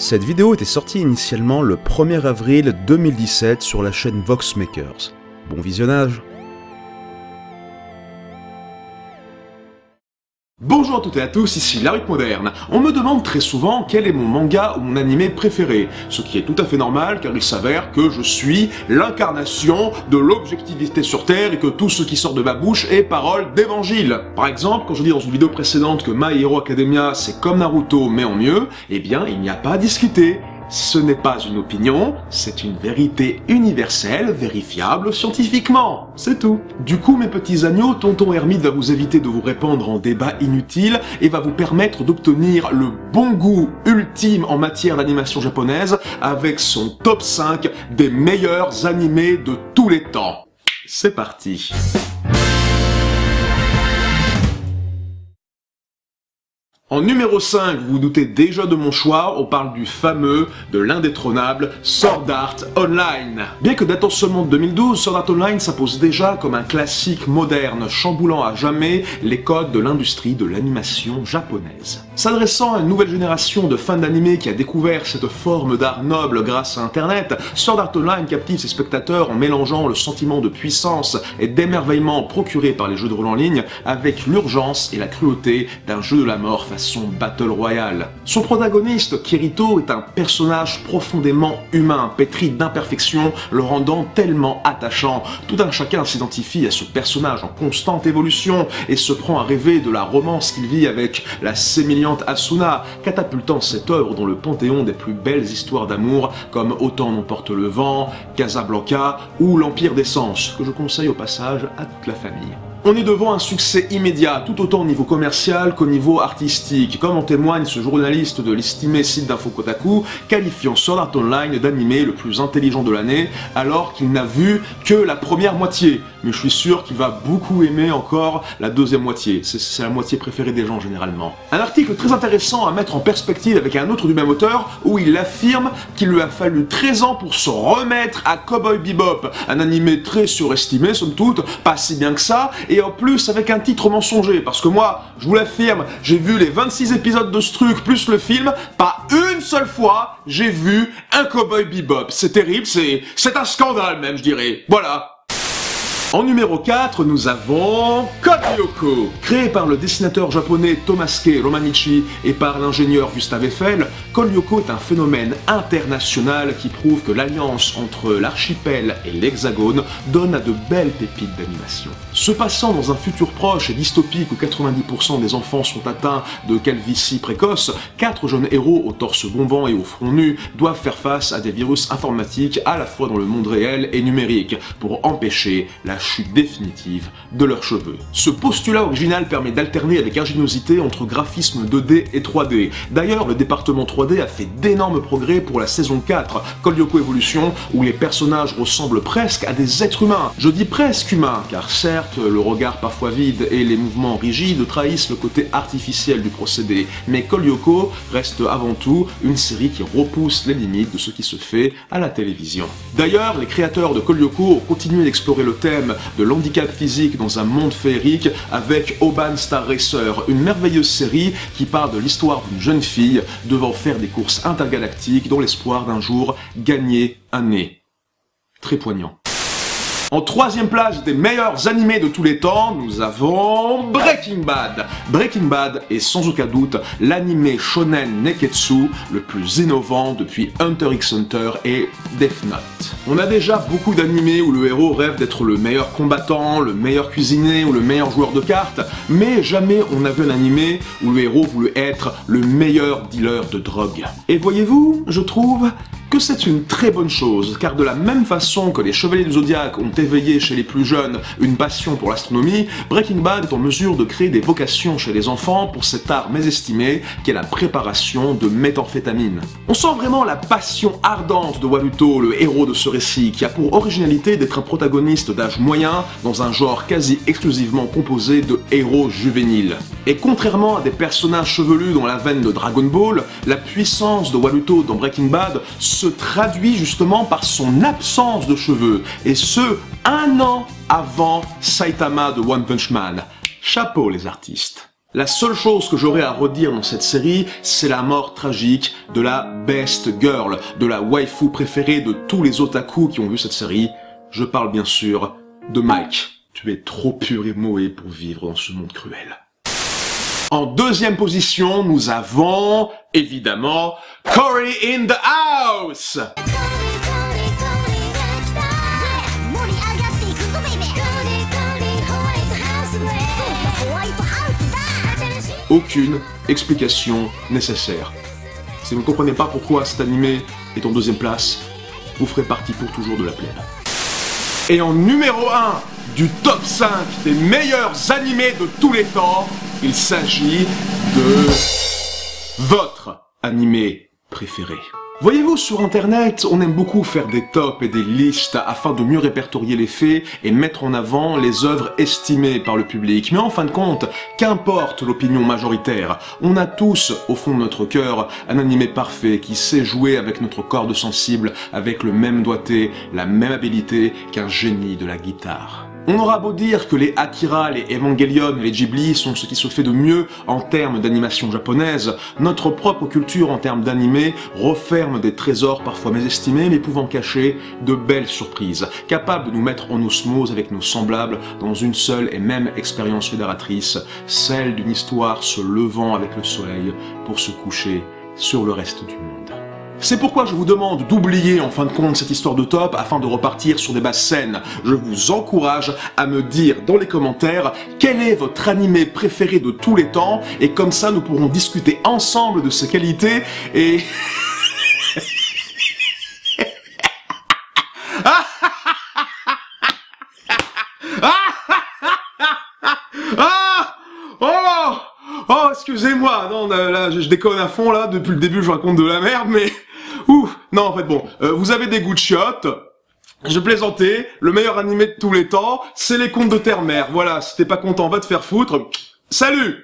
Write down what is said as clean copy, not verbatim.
Cette vidéo était sortie initialement le 1er avril 2017 sur la chaîne Voxmakers. Bon visionnage. Bonjour à toutes et à tous, ici Laruc Moderne. On me demande très souvent quel est mon manga ou mon animé préféré, ce qui est tout à fait normal car il s'avère que je suis l'incarnation de l'objectivité sur Terre et que tout ce qui sort de ma bouche est parole d'évangile. Par exemple, quand je dis dans une vidéo précédente que My Hero Academia c'est comme Naruto mais en mieux, eh bien il n'y a pas à discuter. Ce n'est pas une opinion, c'est une vérité universelle, vérifiable scientifiquement. C'est tout. Du coup, mes petits agneaux, Tonton Hermite va vous éviter de vous répandre en débat inutile et va vous permettre d'obtenir le bon goût ultime en matière d'animation japonaise avec son top 5 des meilleurs animés de tous les temps. C'est parti. En numéro 5, vous vous doutez déjà de mon choix, on parle du fameux, de l'indétrônable Sword Art Online. Bien que datant seulement de 2012, Sword Art Online s'impose déjà comme un classique moderne, chamboulant à jamais les codes de l'industrie de l'animation japonaise. S'adressant à une nouvelle génération de fans d'anime qui a découvert cette forme d'art noble grâce à Internet, Sword Art Online captive ses spectateurs en mélangeant le sentiment de puissance et d'émerveillement procuré par les jeux de rôle en ligne avec l'urgence et la cruauté d'un jeu de la mort son Battle Royale. Son protagoniste, Kirito, est un personnage profondément humain, pétri d'imperfections, le rendant tellement attachant. Tout un chacun s'identifie à ce personnage en constante évolution et se prend à rêver de la romance qu'il vit avec la sémillante Asuna, catapultant cette œuvre dans le panthéon des plus belles histoires d'amour comme Autant n'emporte le vent, Casablanca ou L'Empire des Sens, que je conseille au passage à toute la famille. On est devant un succès immédiat, tout autant au niveau commercial qu'au niveau artistique, comme en témoigne ce journaliste de l'estimé site d'info Kotaku, qualifiant Sword Art Online d'animé le plus intelligent de l'année, alors qu'il n'a vu que la première moitié. Mais je suis sûr qu'il va beaucoup aimer encore la deuxième moitié, c'est la moitié préférée des gens généralement. Un article très intéressant à mettre en perspective avec un autre du même auteur, où il affirme qu'il lui a fallu 13 ans pour se remettre à Cowboy Bebop, un animé très surestimé somme toute, pas si bien que ça, et en plus avec un titre mensonger, parce que moi, je vous l'affirme, j'ai vu les 26 épisodes de ce truc plus le film, pas une seule fois j'ai vu un Cowboy Bebop. C'est terrible, c'est un scandale même, je dirais. Voilà. En numéro 4, nous avons Code Lyoko. Créé par le dessinateur japonais Tomosuke Romanichi et par l'ingénieur Gustave Eiffel, Code Lyoko est un phénomène international qui prouve que l'alliance entre l'archipel et l'hexagone donne à de belles pépites d'animation. Se passant dans un futur proche et dystopique où 90% des enfants sont atteints de calvitie précoce, 4 jeunes héros au torse bombant et au front nu doivent faire face à des virus informatiques à la fois dans le monde réel et numérique pour empêcher la chute définitive de leurs cheveux. Ce postulat original permet d'alterner avec ingéniosité entre graphisme 2D et 3D. D'ailleurs, le département 3D a fait d'énormes progrès pour la saison 4, Code Lyoko Evolution, où les personnages ressemblent presque à des êtres humains. Je dis presque humains, car certes, le regard parfois vide et les mouvements rigides trahissent le côté artificiel du procédé, mais Code Lyoko reste avant tout une série qui repousse les limites de ce qui se fait à la télévision. D'ailleurs, les créateurs de Code Lyoko ont continué d'explorer le thème de l'handicap physique dans un monde féerique avec Oban Star Racer, une merveilleuse série qui parle de l'histoire d'une jeune fille devant faire des courses intergalactiques dans l'espoir d'un jour gagner un nez. Très poignant. En troisième place des meilleurs animés de tous les temps, nous avons Breaking Bad. Breaking Bad est sans aucun doute l'animé shonen neketsu le plus innovant depuis Hunter x Hunter et Death Note. On a déjà beaucoup d'animés où le héros rêve d'être le meilleur combattant, le meilleur cuisinier ou le meilleur joueur de cartes, mais jamais on n'a vu un animé où le héros voulait être le meilleur dealer de drogue. Et voyez-vous, je trouve que c'est une très bonne chose, car de la même façon que les Chevaliers du Zodiaque ont éveillé chez les plus jeunes une passion pour l'astronomie, Breaking Bad est en mesure de créer des vocations chez les enfants pour cet art mésestimé qu'est la préparation de méthamphétamine. On sent vraiment la passion ardente de Waluto, le héros de ce récit, qui a pour originalité d'être un protagoniste d'âge moyen dans un genre quasi exclusivement composé de héros juvéniles. Et contrairement à des personnages chevelus dans la veine de Dragon Ball, la puissance de Waluto dans Breaking Bad se traduit justement par son absence de cheveux, et ce, 1 an avant Saitama de One Punch Man. Chapeau les artistes. La seule chose que j'aurais à redire dans cette série, c'est la mort tragique de la best girl, de la waifu préférée de tous les otaku qui ont vu cette série. Je parle bien sûr de Mike. Tu es trop pur et mauvais pour vivre dans ce monde cruel. En deuxième position, nous avons, évidemment, Cory in the House. Aucune explication nécessaire. Si vous ne comprenez pas pourquoi cet animé est en deuxième place, vous ferez partie pour toujours de la plaine. Et en numéro 1 du top 5 des meilleurs animés de tous les temps, il s'agit de votre animé préféré. Voyez-vous, sur internet, on aime beaucoup faire des tops et des listes afin de mieux répertorier les faits et mettre en avant les œuvres estimées par le public. Mais en fin de compte, qu'importe l'opinion majoritaire, on a tous, au fond de notre cœur, un animé parfait qui sait jouer avec notre corde sensible avec le même doigté, la même habileté qu'un génie de la guitare. On aura beau dire que les Akira, les Evangelion et les Ghibli sont ce qui se fait de mieux en termes d'animation japonaise, notre propre culture en termes d'animé referme des trésors parfois mésestimés mais pouvant cacher de belles surprises, capables de nous mettre en osmose avec nos semblables dans une seule et même expérience fédératrice, celle d'une histoire se levant avec le soleil pour se coucher sur le reste du monde. C'est pourquoi je vous demande d'oublier en fin de compte cette histoire de top afin de repartir sur des bases saines. Je vous encourage à me dire dans les commentaires quel est votre animé préféré de tous les temps et comme ça nous pourrons discuter ensemble de ses qualités et... Oh, excusez-moi, non, là, je déconne à fond, là, depuis le début, je raconte de la merde, mais... Ouf, non, en fait, bon, vous avez des goûts de chiottes, je plaisantais, le meilleur animé de tous les temps, c'est les contes de Terre-Mère, voilà, si t'es pas content, va te faire foutre, salut!